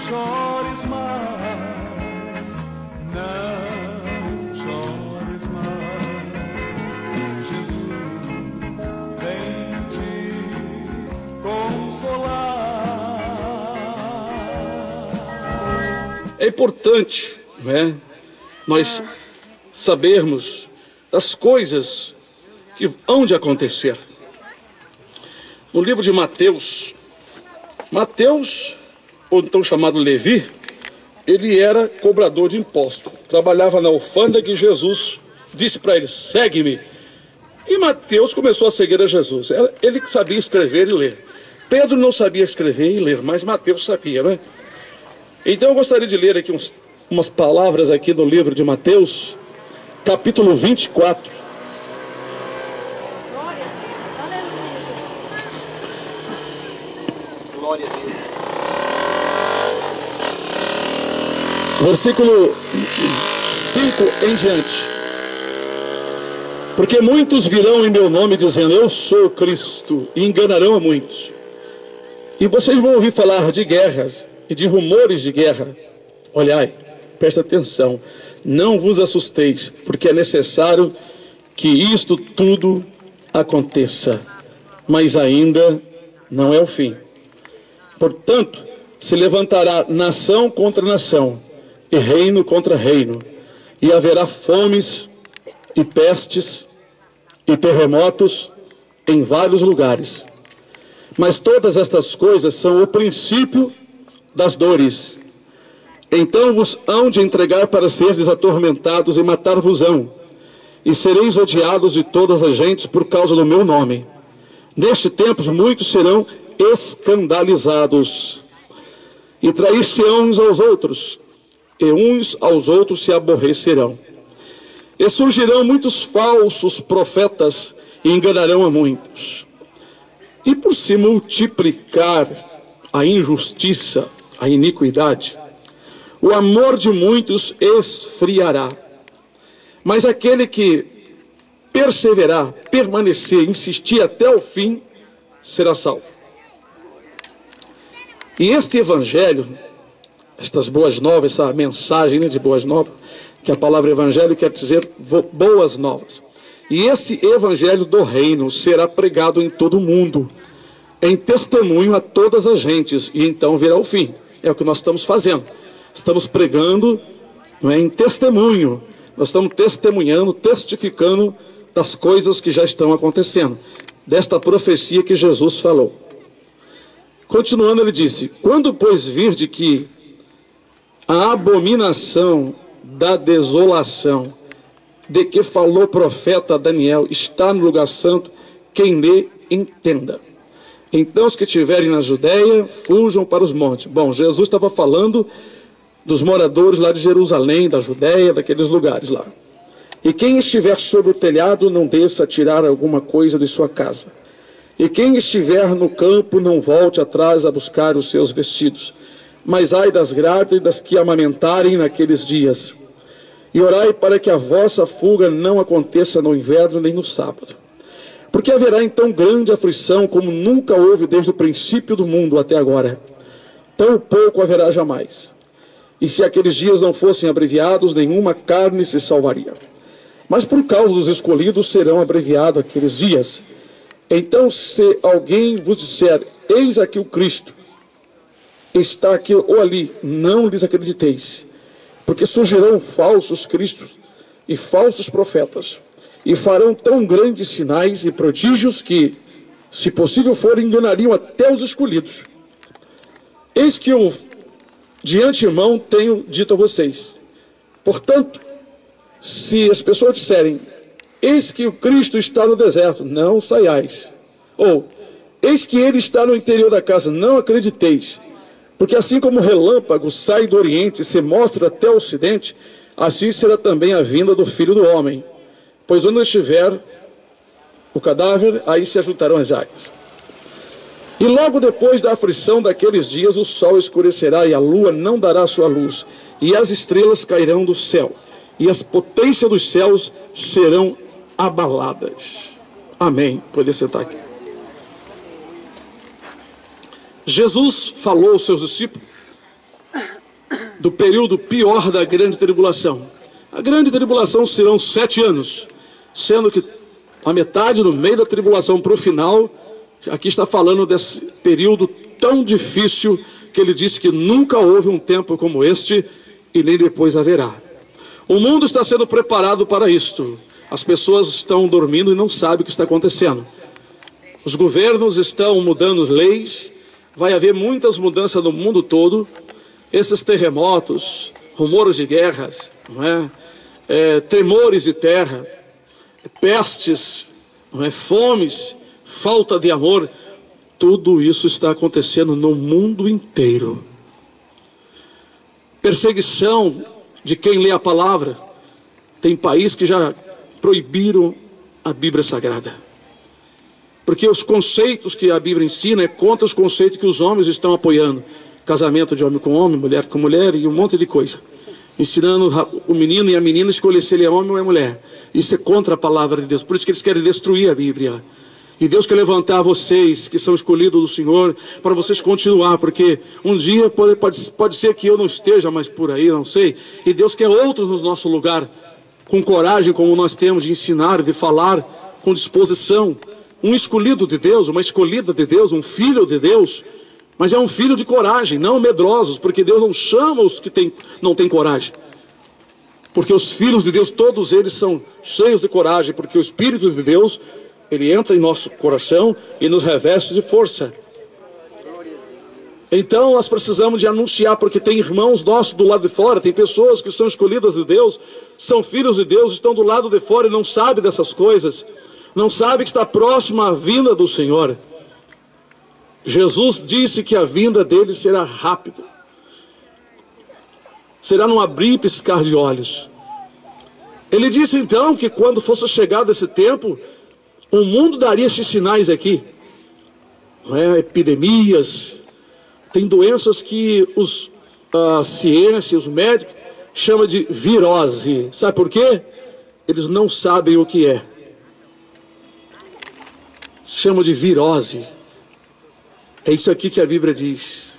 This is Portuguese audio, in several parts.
chores mais, não chores mais. Jesus vem te consolar. É importante, né, nós sabermos das coisas que hão de acontecer. No livro de Mateus, ou então chamado Levi, ele era cobrador de imposto, trabalhava na alfândega e Jesus disse para ele: segue-me. E Mateus começou a seguir a Jesus. Era ele que sabia escrever e ler. Pedro não sabia escrever e ler, mas Mateus sabia, né? Então eu gostaria de ler aqui umas palavras aqui do livro de Mateus, capítulo 24. Glória a Deus. Versículo 5 em diante. Porque muitos virão em meu nome dizendo: eu sou Cristo, e enganarão a muitos. E vocês vão ouvir falar de guerras e de rumores de guerra. Olhai, presta atenção, não vos assusteis, porque é necessário que isto tudo aconteça, mas ainda não é o fim. Portanto, se levantará nação contra nação, e reino contra reino, e haverá fomes e pestes e terremotos em vários lugares. Mas todas estas coisas são o princípio das dores. Então vos hão de entregar para serdes atormentados e matar-vos-ão, e sereis odiados de todas as gentes por causa do meu nome. Neste tempo muitos serão escandalizados, e trair-se-ão uns aos outros, e uns aos outros se aborrecerão. E surgirão muitos falsos profetas, e enganarão a muitos. E por se multiplicar a injustiça, a iniquidade, o amor de muitos esfriará. Mas aquele que perseverar, permanecer, insistir até o fim, será salvo. E este evangelho, estas boas novas, essa mensagem de boas novas, que a palavra evangelho quer dizer boas novas. E esse evangelho do reino será pregado em todo o mundo, em testemunho a todas as gentes, e então virá o fim. É o que nós estamos fazendo. Estamos pregando, não é, em testemunho. Nós estamos testemunhando, testificando das coisas que já estão acontecendo, desta profecia que Jesus falou. Continuando, ele disse: quando, pois, virde que a abominação da desolação de que falou o profeta Daniel está no lugar santo, quem lê, entenda. Então os que estiverem na Judéia, fujam para os montes. Bom, Jesus estava falando dos moradores lá de Jerusalém, da Judéia, daqueles lugares lá. E quem estiver sobre o telhado, não desça a tirar alguma coisa de sua casa. E quem estiver no campo, não volte atrás a buscar os seus vestidos. Mas ai das grávidas e das que amamentarem naqueles dias. E orai para que a vossa fuga não aconteça no inverno nem no sábado. Porque haverá então grande aflição, como nunca houve desde o princípio do mundo até agora. Tão pouco haverá jamais. E se aqueles dias não fossem abreviados, nenhuma carne se salvaria. Mas por causa dos escolhidos serão abreviados aqueles dias. Então, se alguém vos disser: eis aqui o Cristo, está aqui ou ali, não lhes acrediteis. Porque surgirão falsos cristos e falsos profetas, e farão tão grandes sinais e prodígios que, se possível for, enganariam até os escolhidos. Eis que eu, de antemão, tenho dito a vocês. Portanto, se as pessoas disserem: eis que o Cristo está no deserto, não saiais. Ou, eis que ele está no interior da casa, não acrediteis. Porque assim como o relâmpago sai do oriente e se mostra até o ocidente, assim será também a vinda do Filho do Homem. Pois onde estiver o cadáver, aí se ajuntarão as águias. E logo depois da aflição daqueles dias, o sol escurecerá e a lua não dará sua luz, e as estrelas cairão do céu, e as potências dos céus serão abaladas. Amém. Pode sentar aqui. Jesus falou aos seus discípulos do período pior da grande tribulação. A grande tribulação serão 7 anos, sendo que a metade no meio da tribulação para o final, aqui está falando desse período tão difícil que ele disse que nunca houve um tempo como este e nem depois haverá. O mundo está sendo preparado para isto. As pessoas estão dormindo e não sabem o que está acontecendo. Os governos estão mudando leis, vai haver muitas mudanças no mundo todo. Esses terremotos, rumores de guerras, não é? Tremores de terra, pestes, não é? Fomes, falta de amor, tudo isso está acontecendo no mundo inteiro. Perseguição de quem lê a palavra. Tem país que já proibiram a Bíblia Sagrada, porque os conceitos que a Bíblia ensina é contra os conceitos que os homens estão apoiando. Casamento de homem com homem, mulher com mulher e um monte de coisa. Ensinando o menino e a menina a escolher se ele é homem ou é mulher. Isso é contra a palavra de Deus. Por isso que eles querem destruir a Bíblia. E Deus quer levantar vocês que são escolhidos do Senhor para vocês continuar, porque um dia pode ser que eu não esteja mais por aí, não sei. E Deus quer outros no nosso lugar, com coragem como nós temos de ensinar, de falar, com disposição. Um escolhido de Deus, uma escolhida de Deus, um filho de Deus, mas é um filho de coragem, não medrosos, porque Deus não chama os que não têm coragem. Porque os filhos de Deus, todos eles são cheios de coragem, porque o Espírito de Deus, ele entra em nosso coração e nos reveste de força. Então nós precisamos de anunciar, porque tem irmãos nossos do lado de fora, tem pessoas que são escolhidas de Deus, são filhos de Deus, estão do lado de fora e não sabem dessas coisas, não sabem que está próxima a vinda do Senhor. Jesus disse que a vinda dele será rápido, será num abrir e piscar de olhos. Ele disse então que quando fosse chegado esse tempo, o mundo daria esses sinais aqui, não é? Epidemias, tem doenças que a ciência, os médicos chamam de virose. Sabe por quê? Eles não sabem o que é. Chamam de virose. É isso aqui que a Bíblia diz.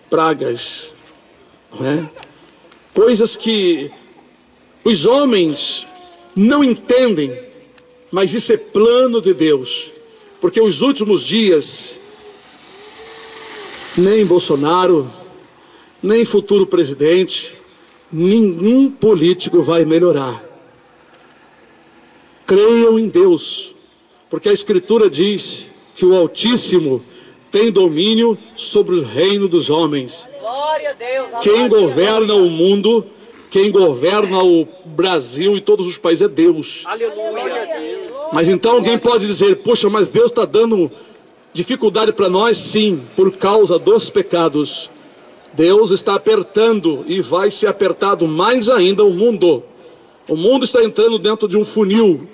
Pragas, não é? Coisas que os homens não entendem, mas isso é plano de Deus. Porque os últimos dias, nem Bolsonaro, nem futuro presidente, nenhum político vai melhorar. Creiam em Deus, porque a Escritura diz que o Altíssimo tem domínio sobre o reino dos homens. Glória a Deus. Quem governa o mundo, quem governa o Brasil e todos os países é Deus. Aleluia. Mas então alguém pode dizer, poxa, mas Deus está dando dificuldade para nós? Sim, por causa dos pecados. Deus está apertando e vai ser apertado mais ainda o mundo. O mundo está entrando dentro de um funil.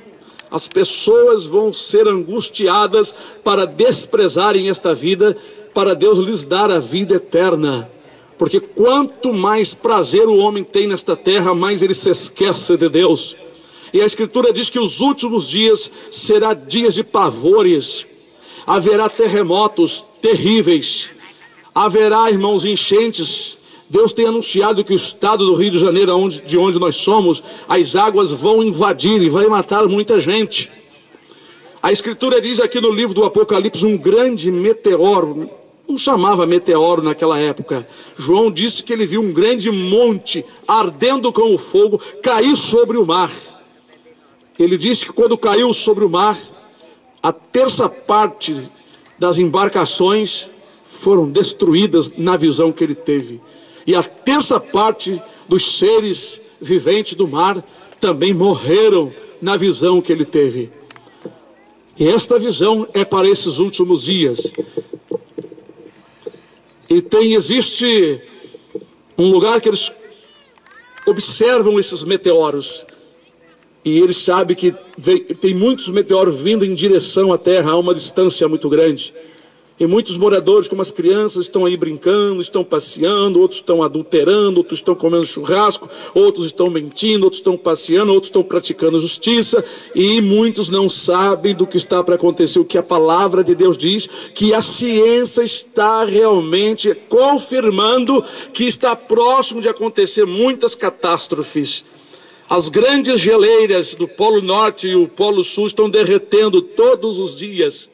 As pessoas vão ser angustiadas para desprezarem esta vida, para Deus lhes dar a vida eterna. Porque quanto mais prazer o homem tem nesta terra, mais ele se esquece de Deus. E a Escritura diz que os últimos dias serão dias de pavores. Haverá terremotos terríveis. Haverá, irmãos, enchentes. Deus tem anunciado que o estado do Rio de Janeiro, de onde nós somos, as águas vão invadir e vai matar muita gente. A Escritura diz aqui no livro do Apocalipse, um grande meteoro, não chamava meteoro naquela época. João disse que ele viu um grande monte ardendo com o fogo cair sobre o mar. Ele disse que quando caiu sobre o mar, a terça parte das embarcações foram destruídas na visão que ele teve. E a terça parte dos seres viventes do mar também morreram na visão que ele teve. E esta visão é para esses últimos dias. E existe um lugar que eles observam esses meteoros. E eles sabem que tem muitos meteoros vindo em direção à Terra a uma distância muito grande. E muitos moradores, como as crianças, estão aí brincando, estão passeando, outros estão adulterando, outros estão comendo churrasco, outros estão mentindo, outros estão passeando, outros estão praticando justiça, e muitos não sabem do que está para acontecer. O que a palavra de Deus diz, que a ciência está realmente confirmando que está próximo de acontecer muitas catástrofes. As grandes geleiras do Polo Norte e o Polo Sul estão derretendo todos os dias.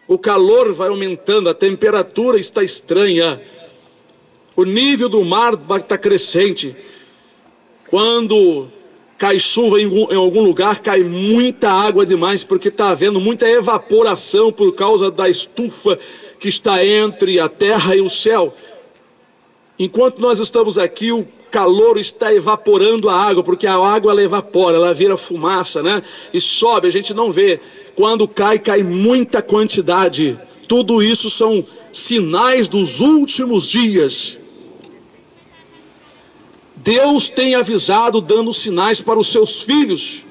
O calor vai aumentando, a temperatura está estranha. O nível do mar vai estar crescente. Quando cai chuva em algum lugar, cai muita água demais, porque está havendo muita evaporação por causa da estufa que está entre a terra e o céu. Enquanto nós estamos aqui, o calor está evaporando a água, porque a água ela evapora, ela vira fumaça, né? E sobe, a gente não vê. Quando cai, cai muita quantidade. Tudo isso são sinais dos últimos dias. Deus tem avisado, dando sinais para os seus filhos.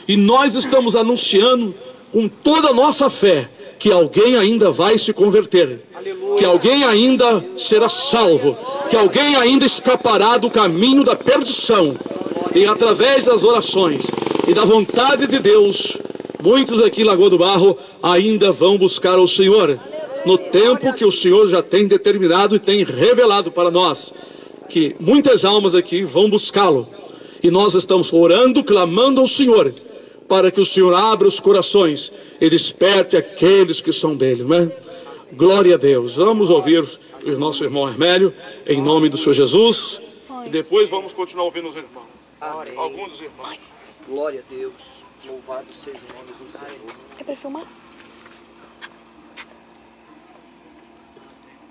E nós estamos anunciando com toda a nossa fé que alguém ainda vai se converter. Aleluia. Que alguém ainda será salvo. Que alguém ainda escapará do caminho da perdição. E através das orações e da vontade de Deus, muitos aqui em Lagoa do Barro ainda vão buscar o Senhor, no tempo que o Senhor já tem determinado e tem revelado para nós, que muitas almas aqui vão buscá-lo. E nós estamos orando, clamando ao Senhor, para que o Senhor abra os corações e desperte aqueles que são dele, não é? Glória a Deus. Vamos ouvir o nosso irmão Hermélio, em nome do Senhor Jesus, e depois vamos continuar ouvindo os irmãos. Amém. Alguns dos irmãos. Glória a Deus. Louvado seja o nome do Senhor. É para filmar?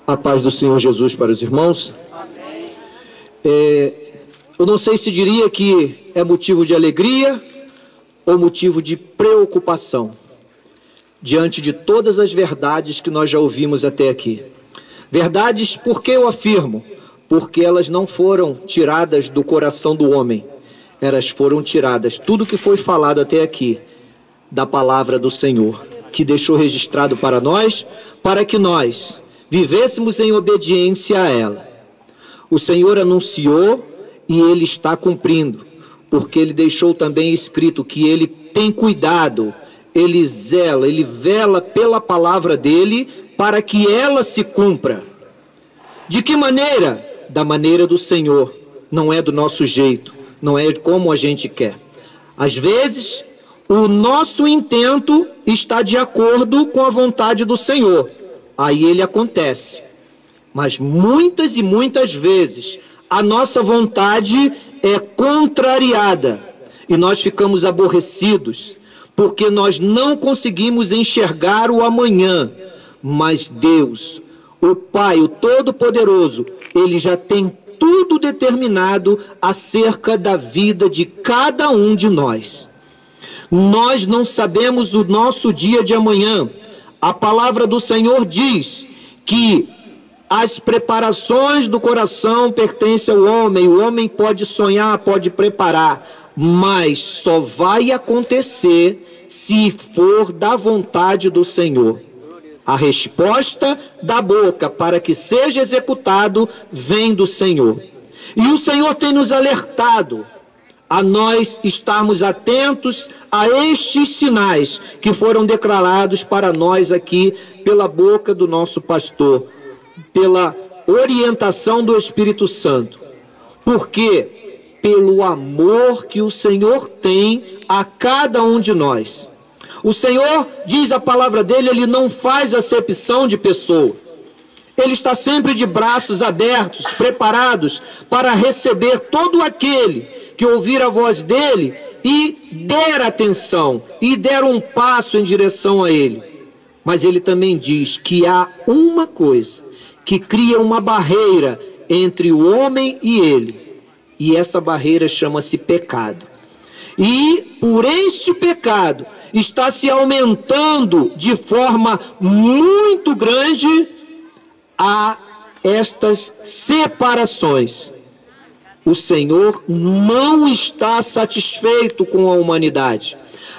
A paz do Senhor Jesus para os irmãos. Amém. Eu não sei se diria que é motivo de alegria ou motivo de preocupação, diante de todas as verdades que nós já ouvimos até aqui. Verdades, por que eu afirmo? Porque elas não foram tiradas do coração do homem. Elas foram tiradas, tudo que foi falado até aqui, da palavra do Senhor, que deixou registrado para nós, para que nós vivêssemos em obediência a ela. O Senhor anunciou e Ele está cumprindo, porque Ele deixou também escrito que Ele tem cuidado, Ele zela, Ele vela pela palavra dEle para que ela se cumpra. De que maneira? Da maneira do Senhor, não é do nosso jeito, não é como a gente quer. Às vezes, o nosso intento está de acordo com a vontade do Senhor, aí ele acontece. Mas muitas e muitas vezes, a nossa vontade é contrariada e nós ficamos aborrecidos, porque nós não conseguimos enxergar o amanhã. Mas Deus, o Pai, o Todo-Poderoso, Ele já tem tudo determinado acerca da vida de cada um de nós. Nós não sabemos o nosso dia de amanhã. A palavra do Senhor diz que as preparações do coração pertencem ao homem. O homem pode sonhar, pode preparar, mas só vai acontecer se for da vontade do Senhor. A resposta da boca para que seja executado vem do Senhor. E o Senhor tem nos alertado a nós estarmos atentos a estes sinais que foram declarados para nós aqui pela boca do nosso pastor, pela orientação do Espírito Santo. Porque pelo amor que o Senhor tem a cada um de nós. O Senhor, diz a palavra dele, Ele não faz acepção de pessoa. Ele está sempre de braços abertos, preparados para receber todo aquele que ouvir a voz dele e der atenção, e der um passo em direção a ele. Mas ele também diz que há uma coisa que cria uma barreira entre o homem e ele, e essa barreira chama-se pecado. E por este pecado está se aumentando de forma muito grande a estas separações. O Senhor não está satisfeito com a humanidade.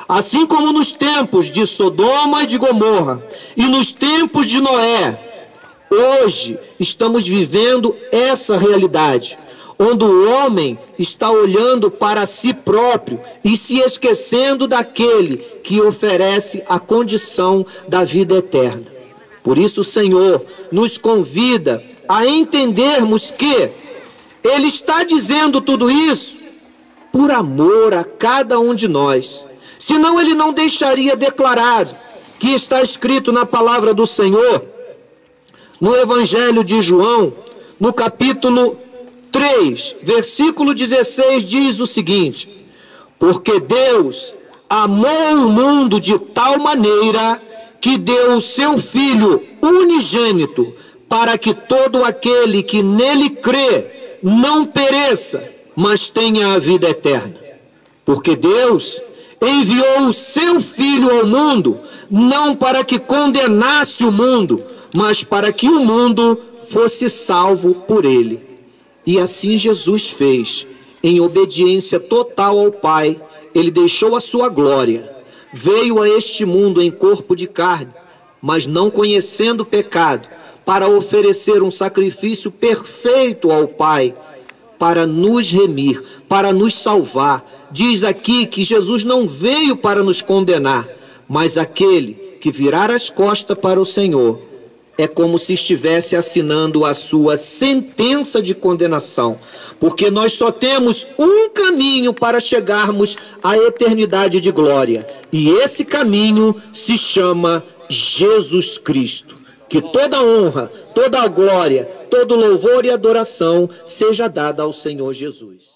Assim como nos tempos de Sodoma e de Gomorra e nos tempos de Noé, hoje estamos vivendo essa realidade, onde o homem está olhando para si próprio e se esquecendo daquele que oferece a condição da vida eterna. Por isso o Senhor nos convida a entendermos que Ele está dizendo tudo isso por amor a cada um de nós. Senão Ele não deixaria declarado que está escrito na palavra do Senhor, no Evangelho de João, no capítulo 3, versículo 16, diz o seguinte: porque Deus amou o mundo de tal maneira que deu o seu Filho unigênito, para que todo aquele que nele crê não pereça, mas tenha a vida eterna. Porque Deus enviou o seu Filho ao mundo, não para que condenasse o mundo, mas para que o mundo fosse salvo por ele. E assim Jesus fez, em obediência total ao Pai. Ele deixou a sua glória, veio a este mundo em corpo de carne, mas não conhecendo o pecado, para oferecer um sacrifício perfeito ao Pai, para nos remir, para nos salvar. Diz aqui que Jesus não veio para nos condenar, mas aquele que virar as costas para o Senhor é como se estivesse assinando a sua sentença de condenação, porque nós só temos um caminho para chegarmos à eternidade de glória, e esse caminho se chama Jesus Cristo. Que toda honra, toda glória, todo louvor e adoração seja dada ao Senhor Jesus.